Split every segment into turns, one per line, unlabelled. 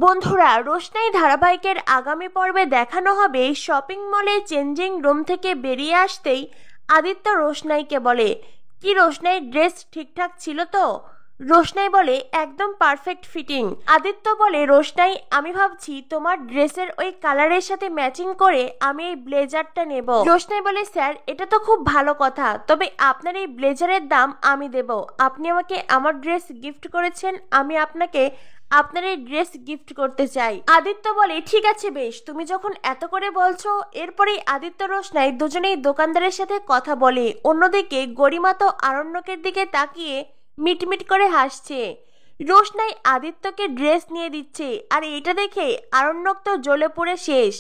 বন্ধুরা, রোশনাই ধারাবাহিকের আগামী পর্বে দেখানো হবে শপিং মলে চেঞ্জিং রুম থেকে বেরিয়ে আসতেই আদিত্য রোশনাইকে বলে, কি রোশনাই, ড্রেস ঠিকঠাক ছিল তো? রোশনাই বলে, একদম পারফেক্ট ফিটিং। আদিত্য বলে, রোশনাই, আমি ভাবছি তোমার ড্রেসের ওই কালারের সাথে ম্যাচিং করে আমি এই ব্লেজারটা নেব। রোশনাই বলে, স্যার, এটা তো খুব ভালো কথা, তবে আপনার এই ব্লেজারের দাম আমি দেব। আপনি আমাকে আমার ড্রেস গিফট করেছেন, আমি আপনাকে আপনার এই ড্রেস গিফট করতে চাই। আদিত্য বলে, ঠিক আছে, বেশ, তুমি যখন এত করে বলছো। এরপরেই আদিত্য রোশনাই দুজনেই দোকানদারের সাথে কথা বলে। অন্যদিকে গরিমা তো আরণ্যকের দিকে তাকিয়ে মিটমিট করে হাসছে। রোশনাই আদিত্যকে ড্রেস নিয়ে দিচ্ছে, আর এটা দেখে আরণ্যক তো জ্বলে পড়ে শেষ।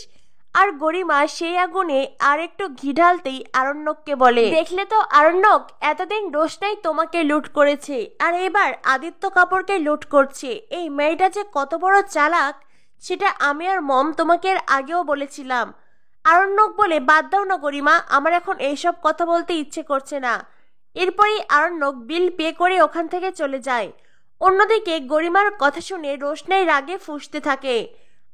আর গরিমা সেই আগুনে আর একটু ঘি ঢালতেই আরণ্যককে বলে, দেখলে তো আরণ্যক, এতদিন রোশনাই তোমাকে লুট করেছে, আর এবার আদিত্য কাপুরকে লুট করছে। এই মেয়েটা যে কত বড় চালাক সেটা আমি আর মম তোমাকে এর আগেও বলেছিলাম। আরণ্যক বলে, বাদ দাও না গরিমা, আমার এখন এইসব কথা বলতে ইচ্ছে করছে না। এরপরই আরণ্যক বিল পে করে ওখান থেকে চলে যায়। অন্যদিকে গরিমার কথা শুনে রোশনাই রাগে ফুঁসতে থাকে।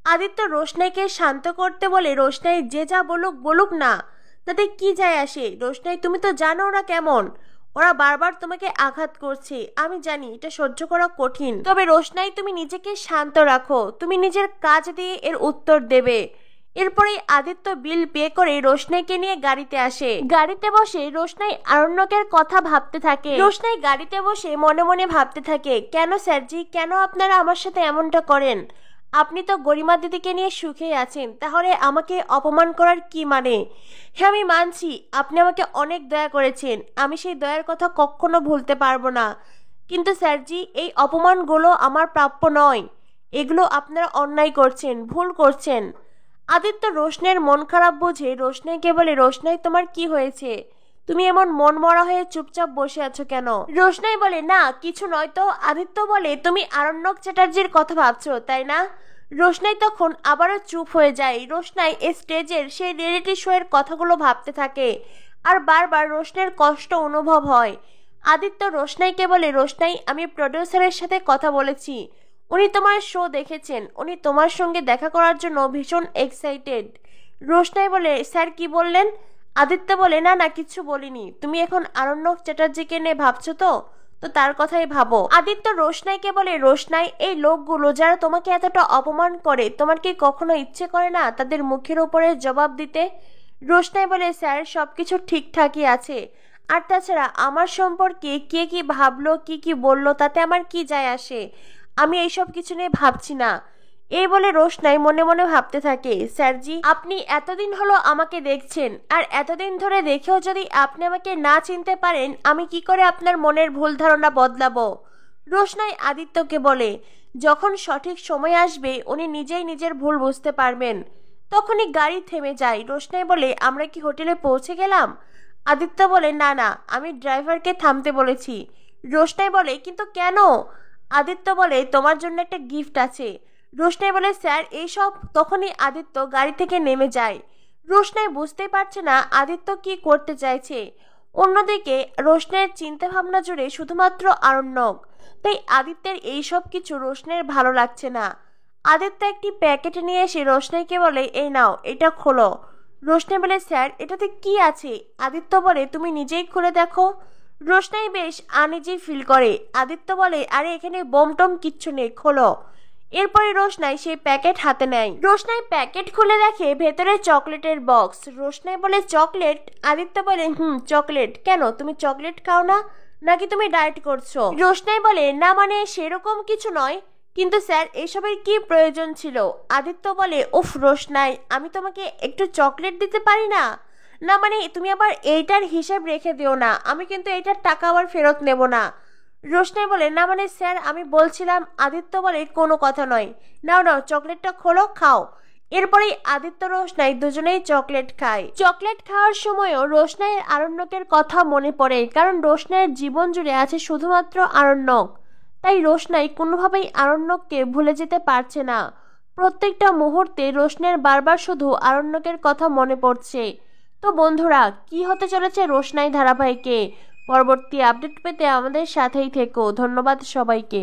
আদিত্য রোশনাইকে শান্ত করতে বলে, রোশনাই যে যা বলুক বলুক না, তাতে কি যায় আসে? রোশনাই, তুমি তো জানো ওরা কেমন। ওরা বারবার তোমাকে আঘাত করছে, আমি জানি এটা সহ্য করা কঠিন, তবে রোশনাই তুমি নিজেকে শান্ত রাখো, তুমি নিজের কাজ দিয়ে এর উত্তর দেবে। এরপরেই আদিত্য বিল পে করে রোশনাইকে নিয়ে গাড়িতে আসে। গাড়িতে বসে রোশনাই আরণ্যকের কথা ভাবতে থাকে। রোশনাই গাড়িতে বসে মনে মনে ভাবতে থাকে, কেন স্যারজি, কেন আপনারা আমার সাথে এমনটা করেন? আপনি তো গরিমা দিদিকে নিয়ে সুখেই আছেন, তাহলে আমাকে অপমান করার কি মানে? হ্যাঁ, আমি মানছি আপনি আমাকে অনেক দয়া করেছেন, আমি সেই দয়ার কথা কখনো ভুলতে পারবো না, কিন্তু স্যারজি, এই অপমানগুলো আমার প্রাপ্য নয়। এগুলো আপনারা অন্যায় করছেন, ভুল করছেন। আদিত্য রোশনাইয়ের মন খারাপ বুঝে রোশনাইকে বলে, রোশনাই, তোমার কি হয়েছে? তুমি এমন মন মরা হয়ে চুপচাপ বসে আছো কেন? রোশনাই বলে, না কিছু নয় তো। আদিত্য বলে, তুমি আরণ্যক চ্যাটার্জির কথা ভাবছো, তাই না? রোশনাই তখন আবারও চুপ হয়ে যায়। রোশনাই স্টেজের সেই রিয়েলিটি শো এর কথাগুলো ভাবতে থাকে, আর বারবার রোশনাইয়ের কষ্ট অনুভব হয়। আদিত্য রোশনাইকে বলে, রোশনাই, আমি প্রডিউসারের সাথে কথা বলেছি, উনি তোমার শো দেখেছেন, উনি তোমার সঙ্গে দেখা করার জন্য ভীষণ এক্সাইটেড। রোশনাই বলে, স্যার কি বললেন? আদিত্য বলে, না না, কিছু বলিনি, তুমি এখন আরণ্যক চ্যাটার্জিকে নিয়ে ভাবছো তো তার কথাই ভাবো। আদিত্য রোশনাইকে বলে, রোশনাই, এই লোকগুলো যারা তোমাকে এতটা অপমান করে, তোমার কি কখনো ইচ্ছে করে না তাদের মুখের উপরে জবাব দিতে? রোশনাই বলে, স্যার, সবকিছু ঠিকঠাকই আছে, আর তাছাড়া আমার সম্পর্কে কে কি ভাবলো কি কি বললো তাতে আমার কি যায় আসে, আমি এইসব কিছু নিয়ে ভাবছি না। এই বলে রোশনাই মনে মনে ভাবতে থাকে, স্যারজি, আপনি এতদিন হলো আমাকে দেখছেন, আর এতদিন ধরে দেখেও যদি আপনি আমাকে না চিনতে পারেন, আমি কি করে আপনার মনের ভুল ধারণা বদলাবো? রোশনাই আদিত্যকে বলে, যখন সঠিক সময় আসবে উনি নিজেই নিজের ভুল বুঝতে পারবেন। তখনই গাড়ি থেমে যায়। রোশনাই বলে, আমরা কি হোটেলে পৌঁছে গেলাম? আদিত্য বলে, না না, আমি ড্রাইভারকে থামতে বলেছি। রোশনাই বলে, কিন্তু কেন? আদিত্য বলে, তোমার জন্য একটা গিফট আছে। রোশনাই বলে, স্যার, এইসব। তখনই আদিত্য গাড়ি থেকে নেমে যায়। রোশনাই বুঝতেই পারছে না আদিত্য কি করতে চাইছে। অন্যদিকে রোশনাইয়ের চিন্তা ভাবনা জুড়ে শুধুমাত্র আরণ্যক, তাই আদিত্যের এইসব কিছু রোশনাইয়ের ভালো লাগছে না। আদিত্য একটি প্যাকেট নিয়ে এসে রোশনাইকে বলে, এই নাও, এটা খোলো। রোশনাই বলে, স্যার, এটাতে কি আছে? আদিত্য বলে, তুমি নিজেই খুলে দেখো। রোশনাই বেশ আনইজি ফিল করে। আদিত্য বলে, আরে এখানে বোম টম কিচ্ছু নেই, খোলো। এরপরে রোশনাই সেই প্যাকেট হাতে নেয়। রোশনাই প্যাকেট খুলে দেখে ভেতরে চকলেটের বক্স। রোশনাই বলে, চকলেট? আদিত্য বলে, চকলেট। কেন, তুমি চকলেট খাও না, নাকি তুমি ডায়েট করছো? রোশনাই বলে, না মানে সেরকম কিছু নয়, কিন্তু স্যার, এসবের কি প্রয়োজন ছিল? আদিত্য বলে, উফ রোশনাই, আমি তোমাকে একটু চকলেট দিতে পারি না? না মানে তুমি আবার এইটার হিসেব রেখে দিও না, আমি কিন্তু এইটার টাকা আবার ফেরত নেব না। রোশনাই বলে, না মানে স্যার, আমি বলছিলাম। আদিত্য বলে, কোনো কথা নয়, নাও নাও, চকলেটটা খোলো, খাও। এরপরেই আদিত্য রোশনাই দুজনেই চকলেট খায়। চকলেট খাওয়ার সময়ও রোশনাইয়ের আরণ্যকের কথা মনে পড়ে, কারণ রোশনাইয়ের জীবন জুড়ে আছে শুধুমাত্র আরণ্যক, তাই রোশনাই কোনোভাবেই আরণ্যককে ভুলে যেতে পারছে না। প্রত্যেকটা মুহূর্তে রোশনাইয়ের বারবার শুধু আরণ্যকের কথা মনে পড়ছে। তো বন্ধুরা, কি হতে চলেছে রোশনাই ধারাবাহিকে? পরবর্তী আপডেট পেতে আমাদের সাথেই থেকো। ধন্যবাদ সবাইকে।